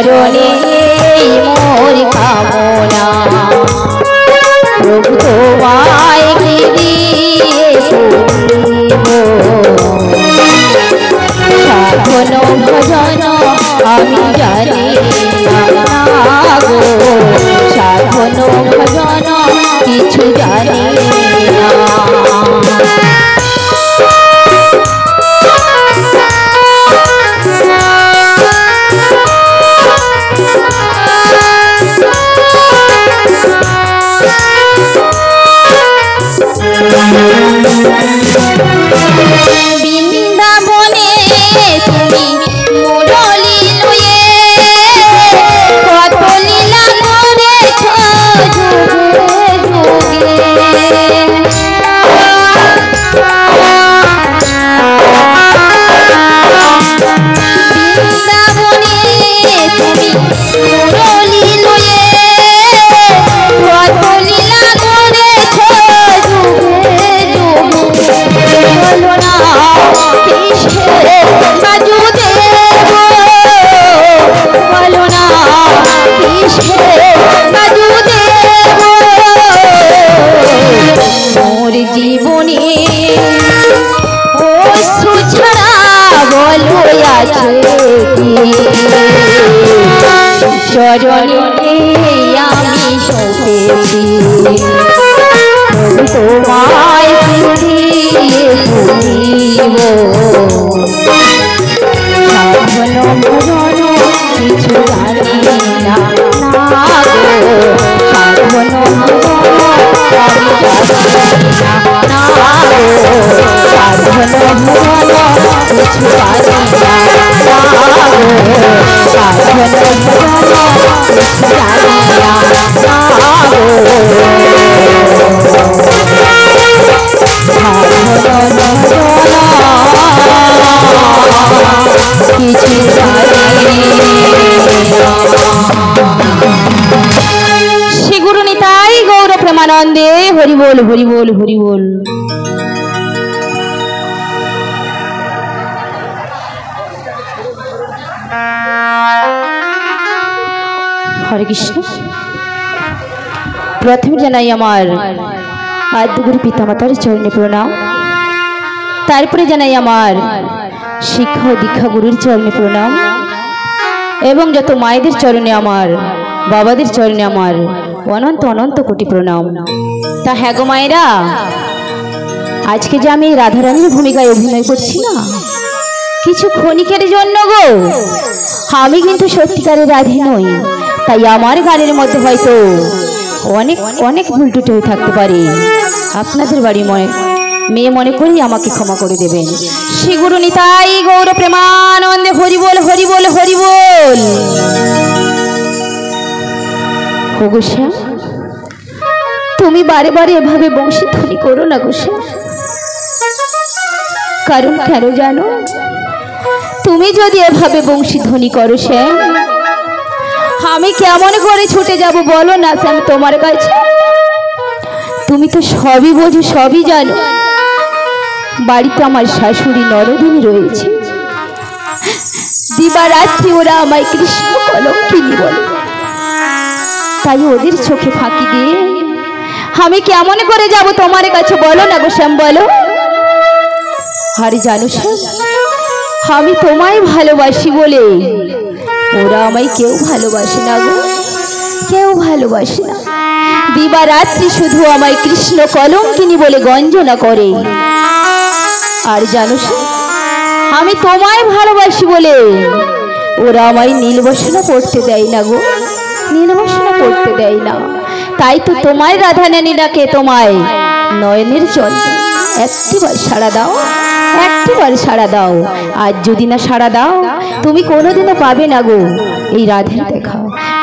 চরণে মোর কামনা প্রভু তোমায় কি দিয়ে সাধন ভজন আমি জানি না গো সাধন ভজন কিছু জানি না বৃন্দাবনে তুমি মুরলী লয়ে কত লীলা করেছ যুগে যুগে বৃন্দাবনে তুমি মুরলী লয়ে কত লীলা করেছ যুগে যুগে বলো না কিসের সাজু দেব বলো না কিসের সাজু দেব মোর জীবনে অশ্রু ছাড়া বলো আছে কি চরণে আমি সপেছি তোমায় সাধন ভজন কিছু জানি না সাধন সাধন ভজন কিছু জানি না সাধন ভজন কিছু জানি না শ্রী গুরু নিতাই গৌর প্রেমানন্দে হরি বল হরি বল হরি বল। হরে কৃষ্ণ। প্রথমে জানাই আমার আদ্যগুরু পিতামাতার চরণে প্রণাম, তারপরে জানাই আমার শিক্ষা ও দীক্ষা গুরুর চরণে প্রণাম এবং যত মায়েদের চরণে আমার বাবাদের চরণে আমার অনন্ত অনন্ত কোটি প্রণাম। তা হ্যাঁ গো মায়েরা, আজকে যে আমি রাধারানীর ভূমিকায় অভিনয় করছি না, কিছু ক্ষণিকের জন্য গো, আমি কিন্তু সত্যিকারের রাধে নই। তাই আমার গানের মধ্যে হয়তো অনেক অনেক ভুল টুটে হয়ে থাকতে পারে। আপনাদের বাড়ি মেয়ে মনে করি আমাকে ক্ষমা করে দেবেন। শ্রী গুরু নিতাই গৌর প্রেমানন্দে হরি বল হরি বল হরি বল। গোসা, তুমি বারে বারে এভাবে বংশী ধ্বনি করো না গোসা, কারণ কেন জানো? তুমি যদি এভাবে বংশী ধ্বনি করো শ্যাম, আমি কেমন করে ছুটে যাব বলো না শ্যাম তোমার কাছে? তুমি তো সবই বোঝো, সবই জানো। বাড়িতে আমার শাশুড়ি নরদিনী রয়েছে, দিবারাত্রি ওরা আমায় কৃষ্ণ কলঙ্কিনী বলে। তাই ওদের চোখে ফাঁকি দিয়ে আমি কেমন করে যাব তোমার কাছে বলো না গো শ্যাম, বলো। আর জানো শ্যাম, আমি তোমায় ভালোবাসি বলে ওরা আমায় কেউ ভালোবাসে না গো, কেউ ভালোবাসে না। দিবারাত্রি শুধু আমায় কৃষ্ণ কলঙ্কিনী বলে গঞ্জনা করে। আর জানো আমি তোমায় ভালোবাসি বলে ওরা আমায় নীলবসনা পড়তে দেয় না গো, নীলবসনা পড়তে দেয় না। তাই তো তোমায় রাধারানী ডাকে তোমায় নয়নের জল, একটিবার সাড়া দাও, একটিবার সাড়া দাও। আজ যদি না সাড়া দাও, তুমি কোনোদিনও পাবে না গো এই রাধের দেখা,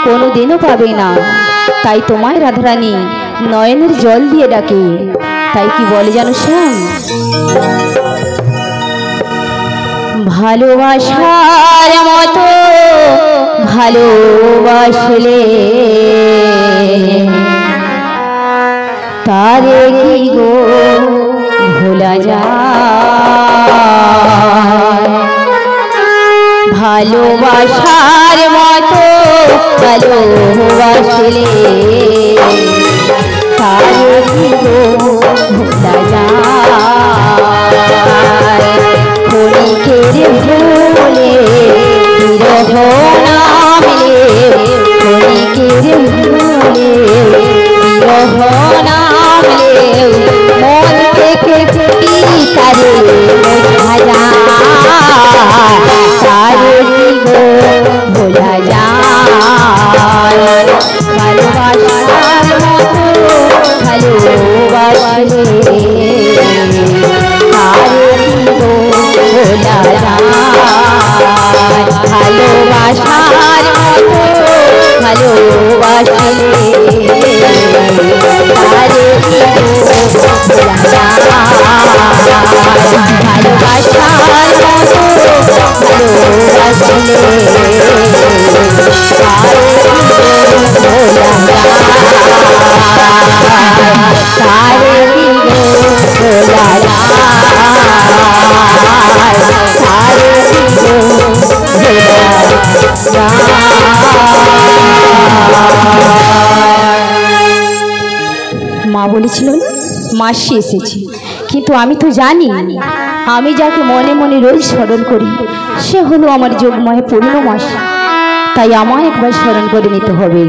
কোনোদিনও পাবে না। তাই তোমায় রাধারানী নয়নের জল দিয়ে ডাকে। তাই কি বলে জানো শ্যাম? ভালোবাসার মতো ভালোবাসলে তারে কি গো ভোলা যায়? ভালোবাসার মতো ভালোবাসলে তারে ভোলা যায় ক্ষণিকের ভুলে বিরহ নামলে ক্ষণিকের ভুলে বিরহ নামলে মন থেকে ফুটি তারে বোঝা যায় তারে ভোলা যায় ভালোবাসার মতো ভালোবাসলে তারে ভোলা যায় ভালোবাসার মতো ভালোবাসলে তারে ভোলা যায় ভালোবাসার মতো ভালোবাসলে মা বলেছিল মাসি এসেছে, কিন্তু আমি তো জানি আমি যাকে মনে মনে রোজ স্মরণ করি সে হলো আমার যোগময় পূর্ণমাসী, তাই আমায় একবার স্মরণ করে নিতে হবে।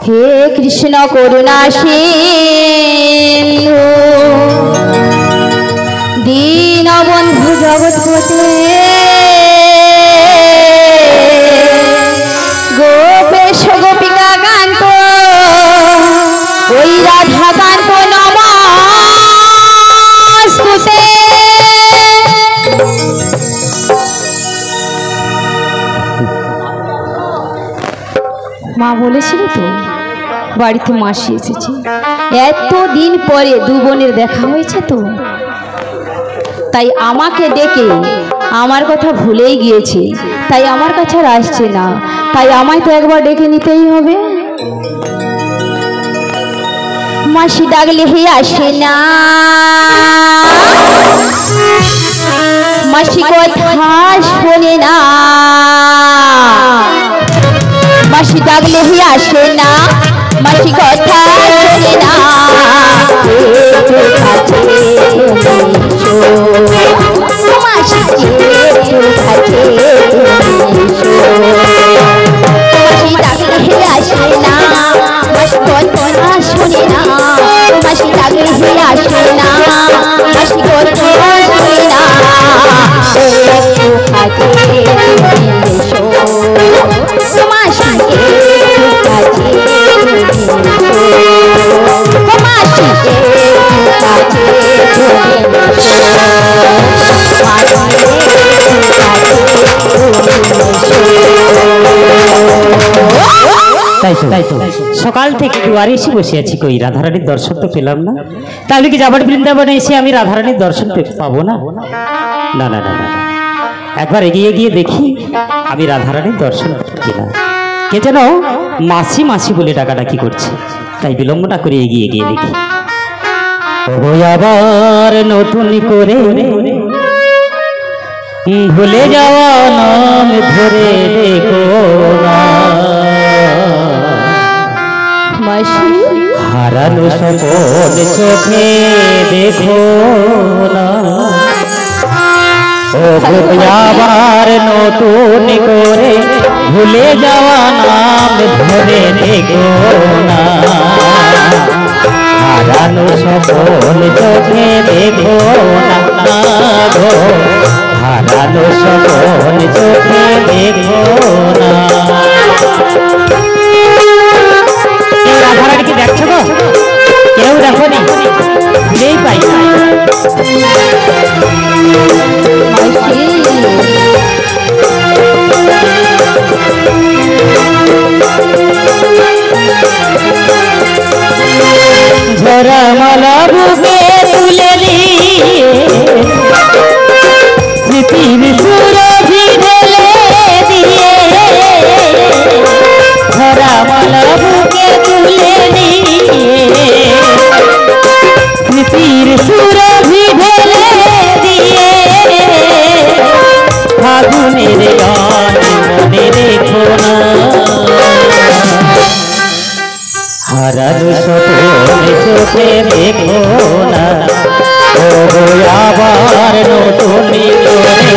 হে কৃষ্ণ করুণা সিন্ধু দীনবন্ধু জগৎপতে গোপেশ গোপিকা কান্ত ওই রাধা কান্ত নমস্তুতে। মা বলেছিল তো বাড়িতে মাসি এসেছে, এতদিন পরে দু বোনের দেখা হয়েছে তো, তাই আমাকে ডেকে আমার কথা ভুলেই গিয়েছে, তাই আমার কাছে আর আসছে না, তাই আমায় তো একবার ডেকে নিতেই হবে। মাসি ডাকলে হে আসে না, মাসি কথা শোনে না, মাসি ডাকলে হে আসে না, মাসি কথা শোনে না। মাসি ডাকলে হে আসে না, মাসি কথা শোনে না, মাসি ডাকলে হে আসে না, মাসি কথা শোনে না। তাই তো সকাল থেকে দুয়ারে এসে বসে আছি, কই রাধারানীর দর্শন তো পেলাম না। তাহলে কি যাবার বৃন্দাবনে এসে আমি রাধারানীর দর্শন পাবো না? না না না না, একবার এগিয়ে গিয়ে দেখি আমি রাধারানীর দর্শন কিনা। কে যেন মাসি মাসি বলে ডাকাডাকি করছে, তাই বিলম্ব না করে এগিয়ে গিয়ে দেখি। ও আবার নতুন করে ভুলে যাওয়া নাম ধরে দেখো না, হারানো সকল চোখে দেখো না। ও আবার নতুন করে ভুলে যাওয়া নাম ধরে দেখো না, হারানো সকল চোখে দেখো না গো, হারানো সকল চোখে দেখো না। রাধারানীকে দেখছো তো? কেউ দেখো নি, ফিরেই পাই না। ঝরা মালা বুকে তুলে দিয়ে স্মৃতির সুরভি ঢেলে দিয়ে, ঝরা মালা বুকে তুলে দিয়ে স্মৃতির সুরভি ঢেলে দিয়ে, ফাগুনের গান মনে রেখে হারানো স্বপ্নে চোখে দেখো না, ও গো আবার নতুন করে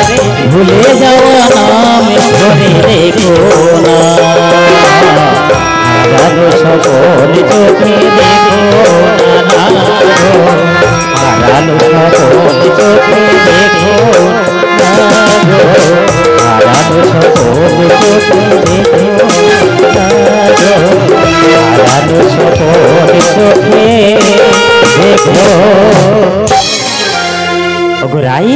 ভুলে যাওয়া নাম ধরে দেখো না। হারানো স্বপ্নে চোখে দেখো না, হারানো স্বপ্নে চোখে দেখো না, হারানো স্বপ্নে চোখে দেখো না, হারানো স্বপ্নে চোখে দেখো। ওগো রাই,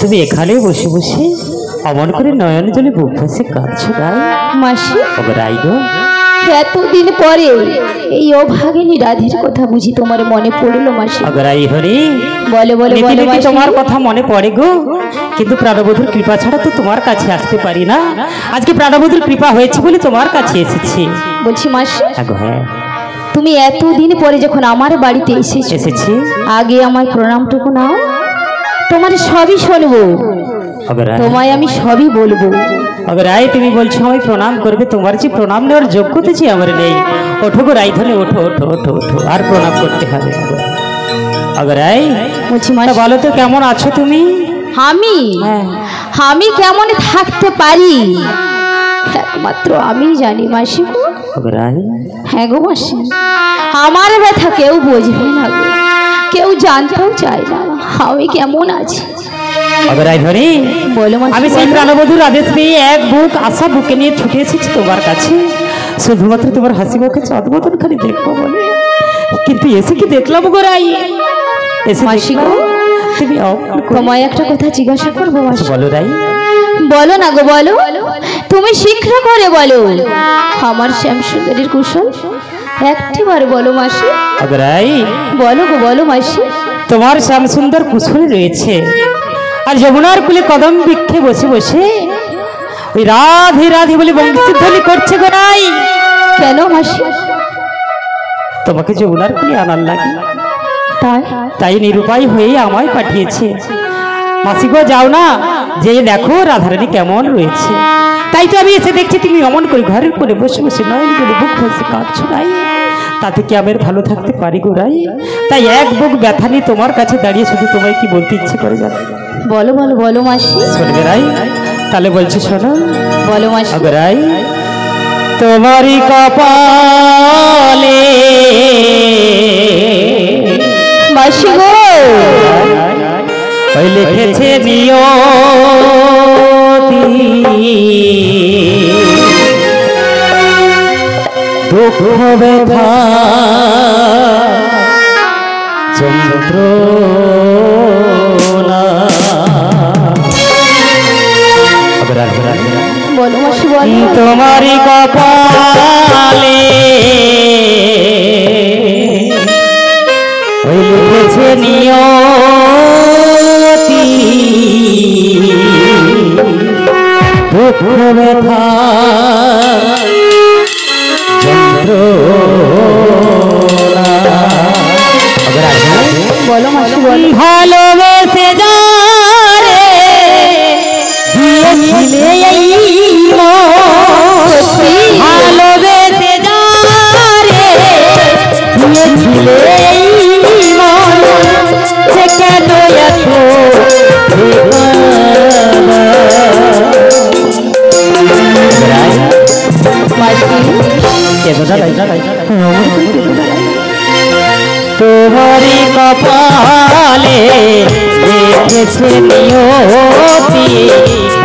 তুমি এখানে বসে বসে অমন করে নয়ন জলে বুক ভাসে কাঁদছো রাই? মাসি, ওগো রাই গো, এতদিন পরে এই অভাগিনী রাধের কথা বুঝি তোমার মনে পড়লো মাসি? ওগো রাই হরি, বলে বলে বলে নীতি মাসি। তোমার কথা মনে পড়ে গো, কিন্তু প্রাণবধূর কৃপা ছাড়া তো তোমার কাছে আসতে পারি না। আজকে প্রাণবধূর কৃপা হয়েছে বলে তোমার কাছে এসেছি। বলছি মাসি, আগো হ্যাঁ, তুমি এতদিন পরে যখন আমার বাড়িতে এসেছি, আগে আমার প্রণামটুকু নাও, তোমার সবই শুনবো, ওগো রাই, তোমায় আমি সবই বলবো। ওগো রাই, তুমি বলছো আমি প্রণাম করবে, তোমার যে প্রণাম নেওয়ার যোগ্যতা যে আমার নেই। ওঠো গো রাই ধনে, ওঠো ওঠো ওঠো ওঠো, আর প্রণাম করতে হবে। ওগো রাই, বলছি মাসি, বলো তো কেমন আছো তুমি? আমি হ্যাঁ, আমি কেমন থাকতে পারি একমাত্র আমি জানি মাসি গো। ওগো রাই, হ্যাঁ গো মাসি, আমার ব্যথা কেউ বুঝবে না গো, কেউ জানতেও চায় না আমি কেমন আছি। ওগো রাই ধরে, বলো মাসি, আমি সেই প্রাণবধূর আদেশ পেয়ে এক বুক আশা বুকে নিয়ে ছুটে এসেছি তোমার কাছে, শুধুমাত্র তোমার হাসি মুখে চদবদন খালি দেখবো বলে। কিন্তু এসে কি দেখলাম গো রাই, এসে মাসি দেখলাম গো, তুমি তোমায় একটা কথা জিজ্ঞাসা করবো মাসি? বলো রাই। বলো না গো, বলো, তুমি শীঘ্র করে বলো আমার শ্যাম সুন্দরীর কুশল একটিবার বলো মাসি। ওগো রাই, বলো গো, বলো মাসি। তোমার শ্যাম সুন্দর কুশল রয়েছে, আর যমুনার কুলে কদম বৃক্ষে বসে বসে ওই রাধে রাধে বলে বংশীধ্বনি করছে গো রাই। কেন মাসি? তোমাকে যমুনার কুলে আনার লাগে, তাই তাই নিরুপায় হয়ে আমায় পাঠিয়েছে। মাসি গো যাও না, যে দেখো রাধারানী কেমন রয়েছে। তাই তো আমি এসে দেখছি তুমি অমন করে ঘরের করে বসে বসে নয়ন করে বুক ভেসে কাঁদছো রাই। তাতে কি আমি ভালো থাকতে পারি গো রাই? তাই এক বুক ব্যথা নিয়ে তোমার কাছে দাঁড়িয়ে শুধু তোমায় কি বলতে ইচ্ছে করে জানো? বলো বলো বলো মাসি। শোনবে রাই, তাহলে বলছি শোনো। বলো মাসি। আগো রাই, তোমারই কপালে মাসি গো, ওই লিখেছে নিয়তি, দুঃখ ব্যথা যন্ত্রণা। বলো মাসি বলো। তোমারই কপালে ওই লিখেছে নিয়তি, দুঃখ ব্যথা যন্ত্রণা। বলো মাসি বলো। ভালোবেসে যারে দিয়েছিলে এই মতি, ভালোবেসে যারে দিয়েছিলে এই মন, সে কেন এত তোমারই কপালে লিখেছে নিয়তি,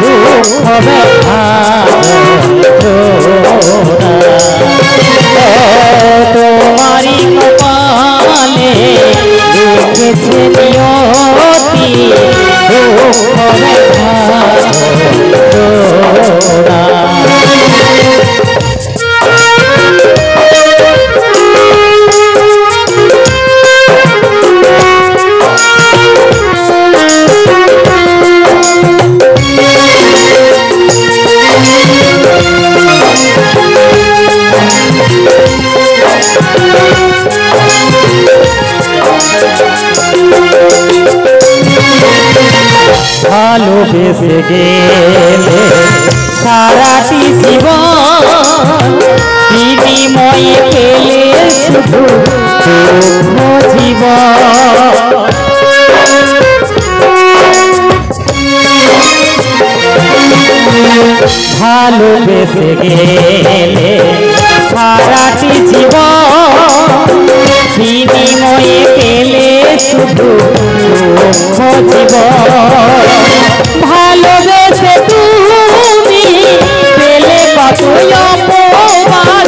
দুঃখ ব্যথা তোমারই কপালে লিখেছে নিয়তি, দুঃখ ব্যথা ভালোবেসে গেলে সারাটি জীবন বিনিময়ে পেলে শুধু দুঃখ জীবন। ভালোবেসে গেলে সারাটি জীবন, বিনিময়ে পেলে শুধু দুঃখ জীবন। ভালোবেসে তুমি পেলে কত অপমান,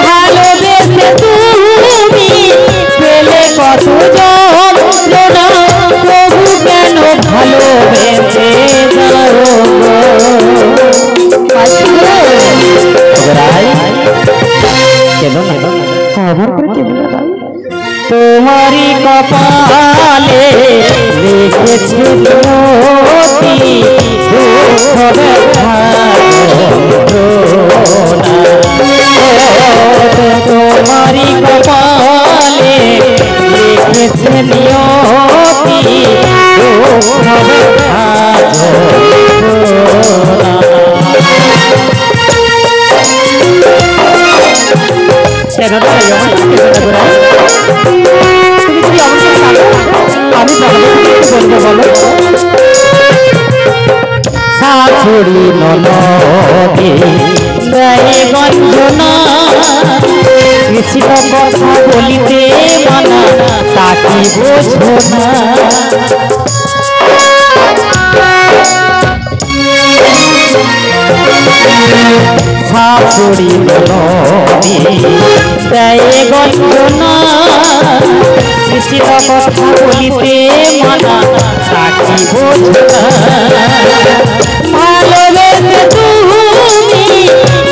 ভালোবেসে তুমি পেলে কত যন্ত্রণা, প্রভু কেন ভালোবেসে যাও তোমারি কপালে লিখেছে নিয়তি দুঃখ ব্যথা তোমারি কপালে লিখেছে নিয়তি দুঃখ ব্যথা শাশুড়ি ননদে দেয় গঞ্জনা, কৃষ্ণ কথা বলিতে মানা তাকে বোঝো না। শাশুড়ি ননদে দেয় গঞ্জনা, কৃষ্ণ কথা বলিতে মানা তাকে বোঝো না। ভালোবেসে তুমি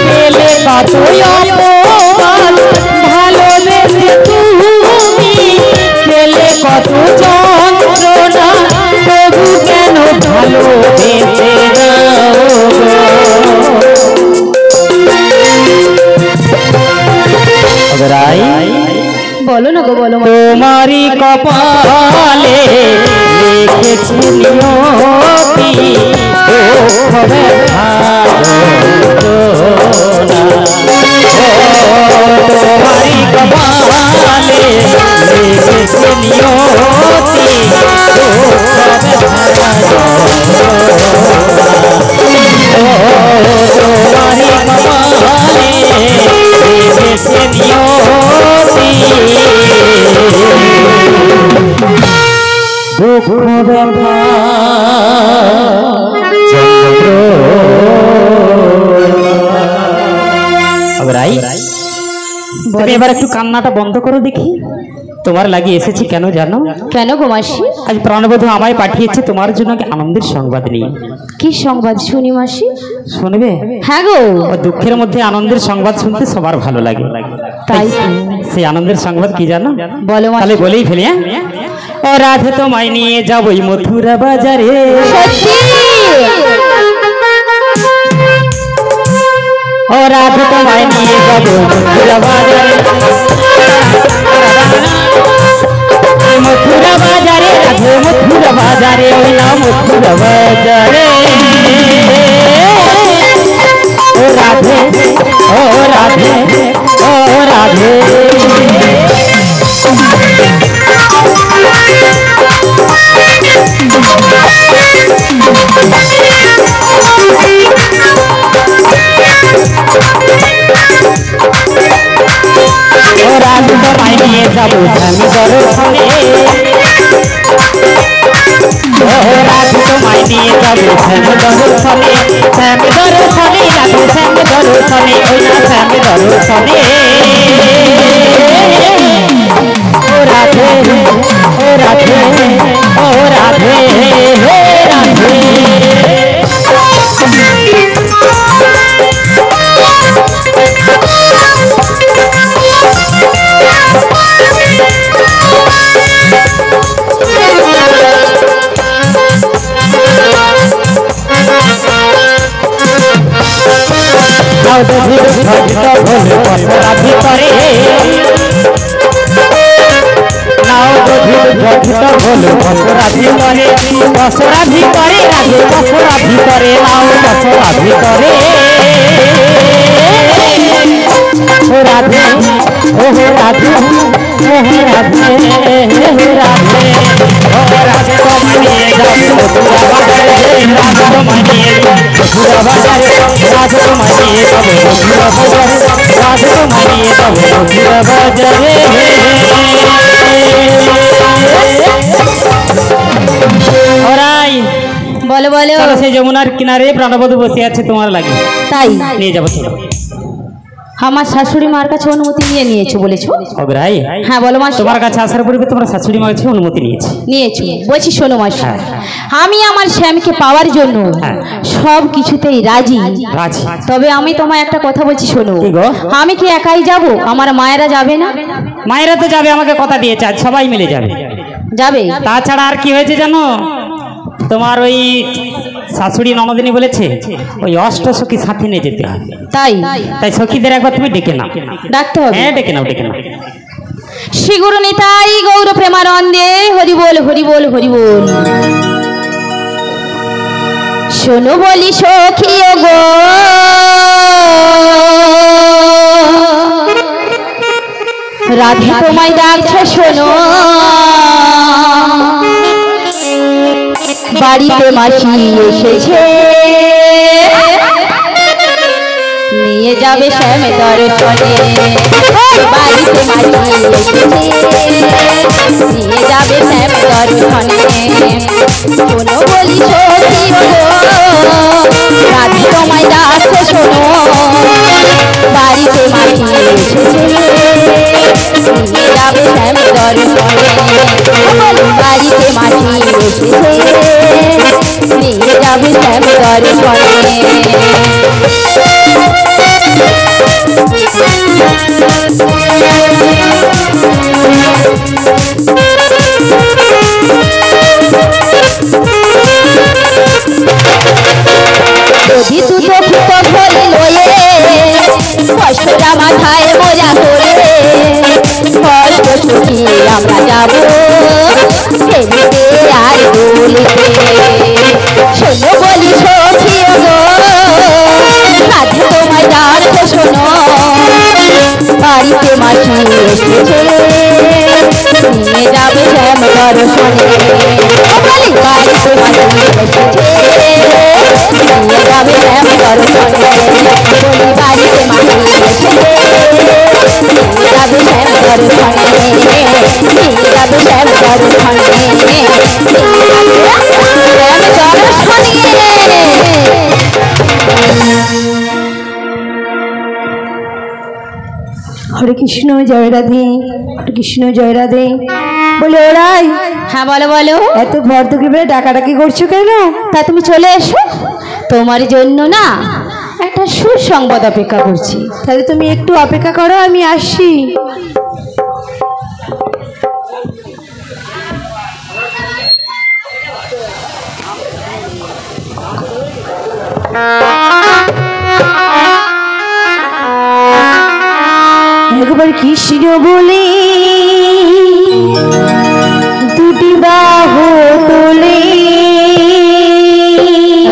পেলে কত অপমান, ভালোবেসে তুমি পেলে কত যন্ত্রণা, প্রভু কেন ভালোবেসে যাও। বলো না গো, বলো। তোমারি কপালে লিখেছে নিয়তি দুঃখ ব্যথা যন্ত্রণা। তোমারি কপালে লিখেছে নিয়তি দুঃখ ব্যথা তোমারি কপালে লিখেছে নিয়তি দুঃখ ব্যথা তুমি এবার একটু কান্নাটা বন্ধ করো দেখি। তোমার লাগি এসেছি কেন জানো? কেন গো মাসি? আজ প্রাণবধূ আমায় পাঠিয়েছে তোমার জন্য আনন্দের সংবাদ নিয়ে। কি সংবাদ শুনি মাসি? শুনবে? হ্যাঁ গো। দুঃখের মধ্যে আনন্দের সংবাদ শুনতে সবার ভালো লাগে, তাই সেই আনন্দের সংবাদ কি জানো? বলো মাসি। তাহলে বলেই ফেলি। ও রাধে তোমায় নিয়ে যাবই মথুরা বাজারে, ও রাধে তোমায় নিয়ে যাবো মথুরা বাজারে, মথুরা বাজারে রাধে মথুরা বাজারে, ওই না মথুরা বাজারে। ও রাধে ও রাধে ও রাধে, ও রাধে তোমায় নিয়ে যাবো স্বামী দর্শনে, ও রাধে তোমায় নিয়ে যাবো স্বামী দর্শনে, স্বামী দর্শনে রাধে স্বামী দর্শনে, ওই না স্বামী দর্শনে। ও রাধে ও রাধে ও রাধে হে রাধে। অপরাধী করে নাও গঠিত হলো অপরাধী করে, অপরাধী করে রাধে অপরাধী করে, নাও অপরাধী করে। ও রাধে ও রাধে ও রাধে রাধে ও রাধে তোমায় যাব মথুরা বাজারে রাধে তোমায় যাব মথুরা বাজারে রাধে তোমায় যাব মথুরা বাজারে রাধে তোমায় যাব মথুরা বাজারে। ওরাই বলো বলো। চলো সেই যমুনার কিনারে প্রাণবধূ বসে আছে তোমার লাগে, তাই নিয়ে যাবো চলো। আমার শাশুড়ি মার কাছে অনুমতি নিয়েছো বলেছো? অগ্রাই হ্যাঁ বলো মা। তোমার কাছে আসার পূর্বে তোমার শাশুড়ি মার কাছে অনুমতি নিয়েছো বলছি। শোনো মা, আমি আমার শ্যামকে পাওয়ার জন্য সব কিছুতেই রাজি। তবে আমি তোমায় একটা কথা বলছি শোনো, আমি কি একাই যাব? আমার মায়েরা যাবে না? মায়েরা তো যাবে, আমাকে কথা দিয়েছে আজ সবাই মিলে যাবে। যাবে? তাছাড়া আর কি হয়েছে জানো, তোমার ওই শাশুড়ি ননদিনী বলেছে ওই অষ্টসখী সাথে নিয়ে যেতে হবে। তাই তাই সখীদের একবার তুমি ডেকে নাও। ডাকতে হবে? হ্যাঁ ডেকে নাও ডেকে নাও। শ্রী গুরু নিতাই গৌর প্রেমানন্দে হরি বল হরি বল হরি বল। শোনো বলি সখী গো রাধে তোমায় ডাকছে শোনো, বাড়িতে মাসি এসেছে নিয়ে যাবে শ্যামে দর্শনে। বাড়িতে মাসি এসেছে নিয়ে যাবে শ্যামে দর্শনে। শোনো বলি সখী গো রাধে তোমায় ডাকছে শোনো, বাড়িতে মাসি এসেছে নিয়ে যাবে শ্যামে দর্শনে। বাড়িতে মাসি এসেছে নিয়ে যাবে শ্যামে দর্শনে। যদি দুটো ফুটো ভরি লয়ে কষ্টটা মাথায় মজা করে কষ্ট সুখী আমরা যাব ফেরিতে আর দোলিতে। শোনো বলি সখী গো রাধে তোমায় ডাকছে শোনো, বাড়িতে মাসি এসেছে নিয়ে যাবে শ্যাম দর্শনে। বাড়িতে মাসি এসেছে নিয়ে যাবে শ্যাম দর্শনে। বলি বাড়িতে মাসি এসেছে নিয়ে যাবে শ্যাম দর্শনে, নিয়ে যাবে শ্যাম দর্শনে, নিয়ে যাবে শ্যাম দর্শনে। হরে কৃষ্ণ জয় রাধে, হরে কৃষ্ণ জয় রাধে। বলে ওরাই। হ্যাঁ বলো বলো। এত ভর্তকৃপে ডাকাডাকি করছো কেন? তা তুমি চলে এসো, তোমার জন্য না একটা সুসংবাদ অপেক্ষা করছি। তাহলে তুমি একটু অপেক্ষা করো, আমি আসছি। একবার কৃষ্ণ বলে দুটি বাহু তোলে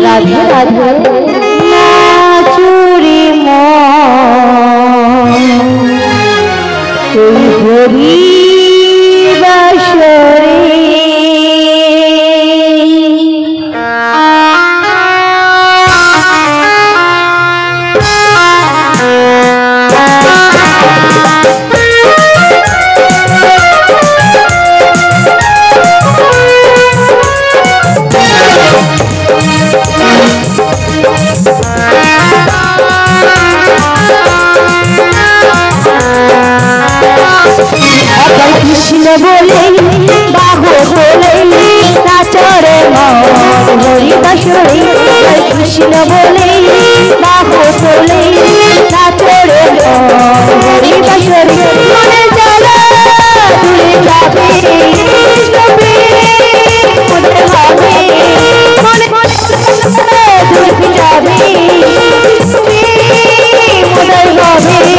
রাধে রাধে নাচুরে মন হরি বাসরে। কৃষ্ণ বলে বাহু তোলে নাচরে মন হরি বাসরে। কৃষ্ণ বলে বাহু তোলে নাচরে মন হরি বাসরে। মনে জ্বালা তুলে যাবে মনে হবে মনে দুর্গে যাবে মনে হবে।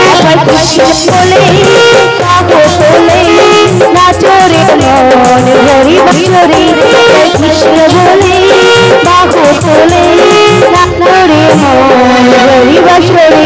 আবার কৃষ্ণ বলে বাহু তোলে নাচরে মন হরি বাসরে। কৃষ্ণ বলে বাহু তোলে নাচরে মন হরি বাসরে।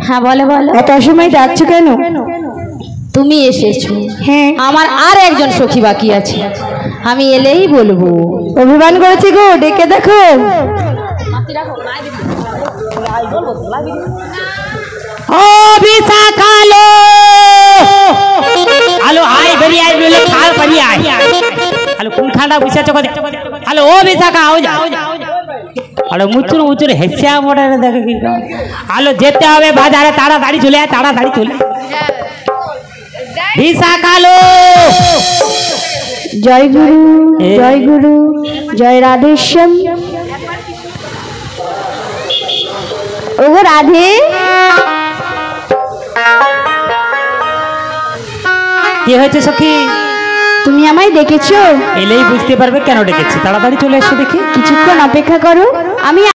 হ্যাঁ বলো বলো। এত সময় ডাকছো কেন? তুমি এসেছো, হ্যাঁ। আমার আর একজন সখী বাকি আছে, আমি এলেই বলবো। অভিমান করেছি গো, ডেকে দেখো। ও বিশাখালো আলো আই বেরি আই বলে খাল পানি আই আলো কোন খান্ডা বসেছো কদে আলো ও বিশাখা আও যা আলো মুচুর মুচুর হেসিয়া বড় দেখে কি আলো যেতে হবে বাজারে, তাড়াতাড়ি চলে আয়, তাড়াতাড়ি চলে বিশাখালো। জয় গুরু, জয় গুরু, জয় রাধেশ্যাম। ওগো রাধে, কি হয়েছে সখী? তুমি আমায় ডেকেছো? এলেই বুঝতে পারবে কেন ডেকেছি, তাড়াতাড়ি চলে এসো দেখি। কিছুক্ষণ অপেক্ষা করো, আমি